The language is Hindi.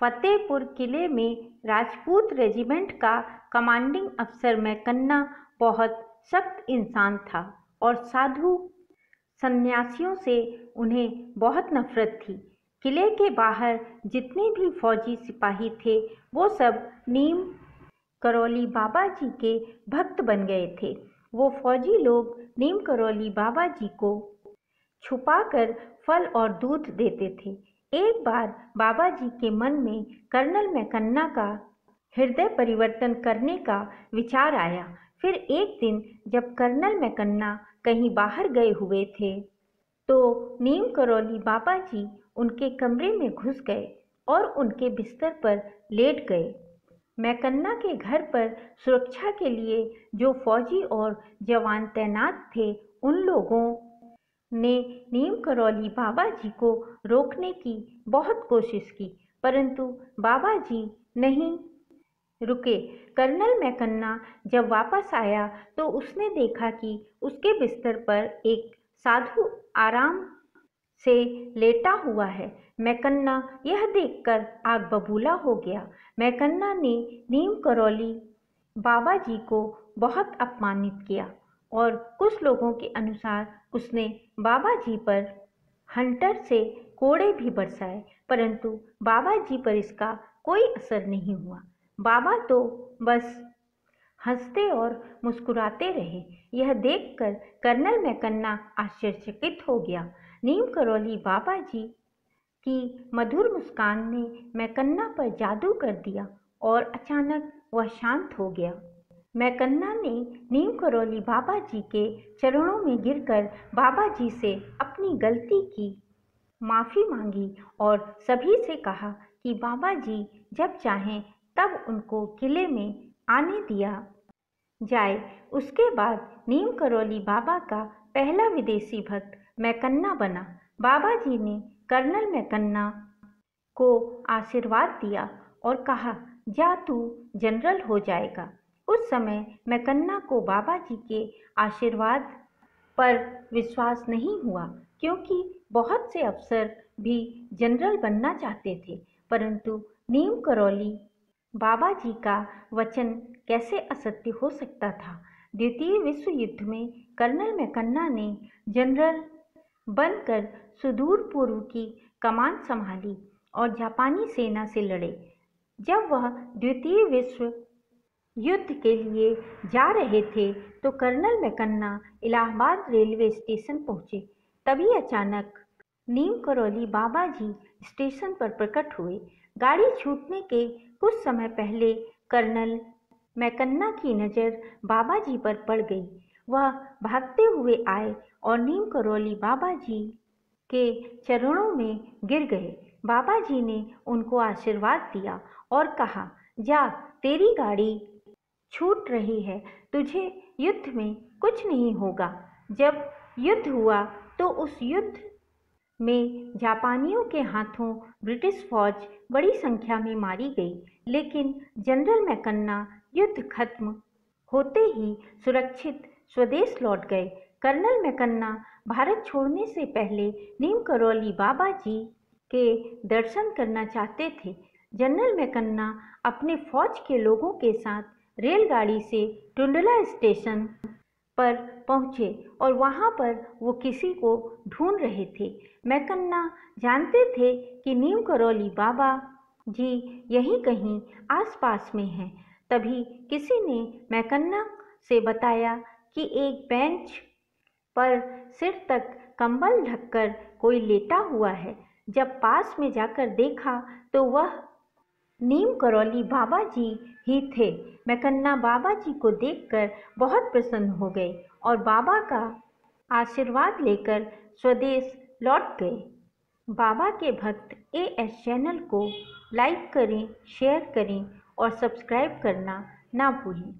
फतेहपुर किले में राजपूत रेजिमेंट का कमांडिंग अफसर मैकन्ना बहुत सख्त इंसान था और साधु सन्यासियों से उन्हें बहुत नफरत थी। किले के बाहर जितने भी फौजी सिपाही थे वो सब नीम करौली बाबा जी के भक्त बन गए थे। वो फौजी लोग नीम करौली बाबा जी को छुपाकर फल और दूध देते थे। एक बार बाबा जी के मन में कर्नल मैकन्ना का हृदय परिवर्तन करने का विचार आया। फिर एक दिन जब कर्नल मैकन्ना कहीं बाहर गए हुए थे तो नीम करौली बाबा जी उनके कमरे में घुस गए और उनके बिस्तर पर लेट गए। मैकन्ना के घर पर सुरक्षा के लिए जो फौजी और जवान तैनात थे उन लोगों ने नीम करौली बाबा जी को रोकने की बहुत कोशिश की, परंतु बाबा जी नहीं रुके। कर्नल मैकन्ना जब वापस आया तो उसने देखा कि उसके बिस्तर पर एक साधु आराम से लेटा हुआ है। मैकन्ना यह देखकर आग बबूला हो गया। मैकन्ना ने नीम करौली बाबा जी को बहुत अपमानित किया और कुछ लोगों के अनुसार उसने बाबा जी पर हंटर से कोड़े भी बरसाए, परंतु बाबा जी पर इसका कोई असर नहीं हुआ। बाबा तो बस हंसते और मुस्कुराते रहे। यह देखकर कर्नल मैकन्ना आश्चर्यचकित हो गया। नीम करौली बाबा जी की मधुर मुस्कान ने मैकन्ना पर जादू कर दिया और अचानक वह शांत हो गया। मैकन्ना ने नीम करौली बाबा जी के चरणों में गिरकर बाबा जी से अपनी गलती की माफ़ी मांगी और सभी से कहा कि बाबा जी जब चाहें तब उनको किले में आने दिया जाए। उसके बाद नीम करौली बाबा का पहला विदेशी भक्त मैकन्ना बना। बाबा जी ने कर्नल मैकन्ना को आशीर्वाद दिया और कहा, जा तू जनरल हो जाएगा। उस समय मैकन्ना को बाबा जी के आशीर्वाद पर विश्वास नहीं हुआ, क्योंकि बहुत से अफसर भी जनरल बनना चाहते थे, परंतु नीम करौली बाबा जी का वचन कैसे असत्य हो सकता था। द्वितीय विश्व युद्ध में कर्नल मैकन्ना ने जनरल बनकर सुदूर पूर्व की कमान संभाली और जापानी सेना से लड़े। जब वह द्वितीय विश्व युद्ध के लिए जा रहे थे तो कर्नल मैकन्ना इलाहाबाद रेलवे स्टेशन पहुंचे। तभी अचानक नीम करौली बाबा जी स्टेशन पर प्रकट हुए। गाड़ी छूटने के कुछ समय पहले कर्नल मैकन्ना की नज़र बाबा जी पर पड़ गई। वह भागते हुए आए और नीम करौली बाबा जी के चरणों में गिर गए। बाबा जी ने उनको आशीर्वाद दिया और कहा, जा तेरी गाड़ी छूट रही है, तुझे युद्ध में कुछ नहीं होगा। जब युद्ध हुआ तो उस युद्ध में जापानियों के हाथों ब्रिटिश फौज बड़ी संख्या में मारी गई, लेकिन जनरल मैकन्ना युद्ध खत्म होते ही सुरक्षित स्वदेश लौट गए। कर्नल मैकन्ना भारत छोड़ने से पहले नीम करौली बाबा जी के दर्शन करना चाहते थे। जनरल मैकन्ना अपने फौज के लोगों के साथ रेलगाड़ी से टुंडला स्टेशन पर पहुंचे और वहां पर वो किसी को ढूंढ रहे थे। मैकन्ना जानते थे कि नीम करौली बाबा जी यहीं कहीं आसपास में हैं। तभी किसी ने मैकन्ना से बताया कि एक बेंच पर सिर तक कंबल ढककर कोई लेटा हुआ है। जब पास में जाकर देखा तो वह नीम करौली बाबा जी ही थे। मैकन्ना बाबा जी को देखकर बहुत प्रसन्न हो गए और बाबा का आशीर्वाद लेकर स्वदेश लौट गए। बाबा के भक्त AS चैनल को लाइक करें, शेयर करें और सब्सक्राइब करना ना भूलें।